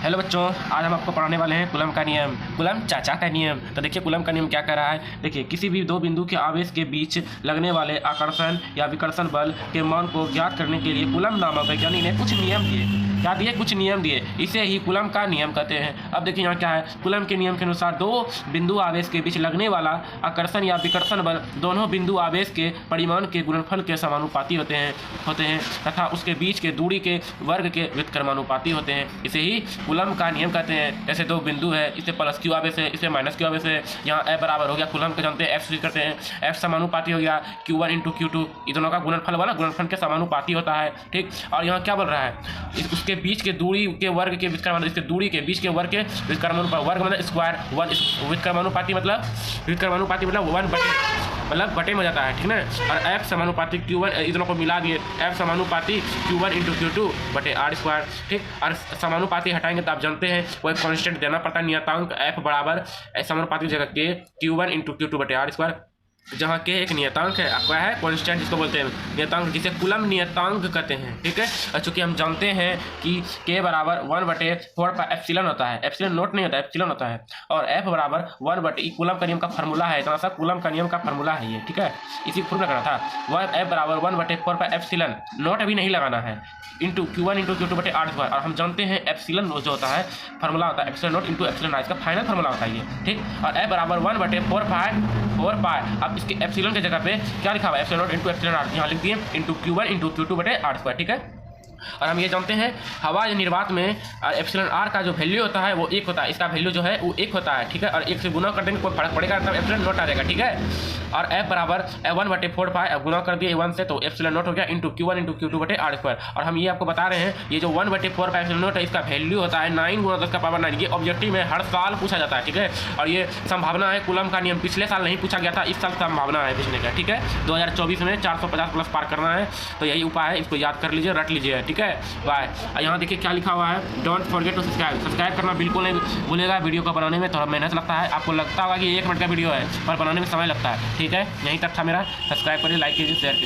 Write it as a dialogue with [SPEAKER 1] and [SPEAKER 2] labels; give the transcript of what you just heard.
[SPEAKER 1] Hello बच्चों, आज हम आपको पढ़ाने वाले हैं कूलम का नियम, कूलम चाचा का नियम। तो देखिए कूलम का नियम क्या कह रहा है। देखिए किसी भी दो बिंदु के आवेश के बीच लगने वाले आकर्षण या विकर्षण बल के मान को ज्ञात करने के लिए कूलम नामक वैज्ञानिक ने कुछ नियम दिए। क्या दिए? कुछ नियम दिए। इसे ही कूलम का नियम कहते हैं। अब देखिए यहाँ क्या है, कूलम के नियम के अनुसार दो बिंदु आवेश के बीच लगने वाला आकर्षण या विकर्षण बल दोनों बिंदु आवेश के परिमाण के गुणनफल के समानुपाती होते हैं तथा उसके बीच के दूरी के वर्ग के व्युत्क्रमानुपाती होते हैं। इसे ही कूलम का नियम कहते हैं। जैसे दो बिंदु है, इसे प्लस क्यू आवेश है, इसे माइनस क्यू आवेश है। यहाँ F बराबर हो गया, कूलम के जानते हैं F करते हैं, F समानुपाती हो गया Q1 इंटू Q2। इन दोनों का गुणनफल वाला गुणनफल के समानुपाती होता है। ठीक, और यहाँ क्या बोल रहा है, उसके बीच के दूरी के वर्ग के व्युत्क्रमानुपाती, इसके दूरी के बीच के वर्ग के व्युत्क्रमानुपाती, वर्ग मतलब स्क्वायर, वन व्युत्क्रमानुपाती मतलब 1 बटे में हो जाता है। ठीक ना। और F समानुपाती Q1, इन दोनों को मिला दिए, F समानुपाती Q1 इंटू Q2 बटे R स्क्वायर। ठीक, और समानुपाती हटाएंगे तो आप जानते हैं कोई कांस्टेंट देना पड़ता है, नियतांक F बराबर समानुपाती जगह के Q1 इंटू Q2 बटे R स्क्वायर, जहाँ के एक नियतांक है, क्या है, कांस्टेंट जिसको बोलते हैं नियतांक, जिसे कूलम नियतांक कहते हैं। ठीक है, और चूंकि हम जानते हैं कि K बराबर 1/4 पाई एप्सिलॉन होता है, एप्सिलॉन नोट नहीं होता है, एप्सिलॉन होता है, और F बराबर 1/, कूलम का नियम का फार्मूला है, इतना सा कूलम का नियम का फार्मूला है ये। ठीक है, इसी फॉर्मूला करना था, F बराबर 1/4 पाई एप्सिलॉन, नोट अभी नहीं लगाना है, इंटू Q1 इंटू Q2 बटे R स्क्वायर। और हम जानते हैं एप्सिलॉन जो होता है फार्मूला होता है epsilon note into epsilon R, इसका फाइनल फार्मूला होता है ये। ठीक, और F बराबर 1/4 पाई, अब इसके एप्सिलॉन की जगह पे क्या लिखा हुआ है, epsilon note into epsilon R, यहाँ लिख दिए इंटू Q1 इंटू Q2 बटे R स्क्वायर। ठीक है, और हम ये जानते हैं हवा या निर्वात में एप्सिलॉन R का जो वैल्यू होता है वो 1 होता है, इसका वैल्यू जो है वो 1 होता है। ठीक है, और 1 से गुना कर देंगे कोई फर्क पड़ेगा तब एप्सिलॉन नोट आ जाएगा। ठीक है, और F बराबर 1/4 पाई, अब गुना कर दिए 1 से तो एप्सिलॉन नोट हो गया इंटू Q1 इंटू Q2 बटे R स्क्वायर। और हम ये आपको बता रहे हैं ये जो 1/4 पाई एप्सिलॉन नोट है, इसका वैल्यू होता है 9 × 10⁻⁹। ये ऑब्जेक्टिव में हर साल पूछा जाता है। ठीक है, और ये संभावना है कूलम का नियम पिछले साल नहीं पूछा गया था, इस साल संभावना है पूछने का। ठीक है, 2024 में 450 प्लस पार करना है, तो यही उपाय है, इसको याद कर लीजिए, रट लीजिए। ठीक है, बाय। यहाँ देखिए क्या लिखा हुआ है, डोंट फॉरगेट टू सब्सक्राइब करना बिल्कुल नहीं भूलेगा। वीडियो को बनाने में थोड़ा मेहनत लगता है, आपको लगता होगा कि 1 मिनट का वीडियो है, पर बनाने में समय लगता है। ठीक है, यहीं तक था मेरा, सब्सक्राइब करिए, लाइक कीजिए, शेयर कीजिए।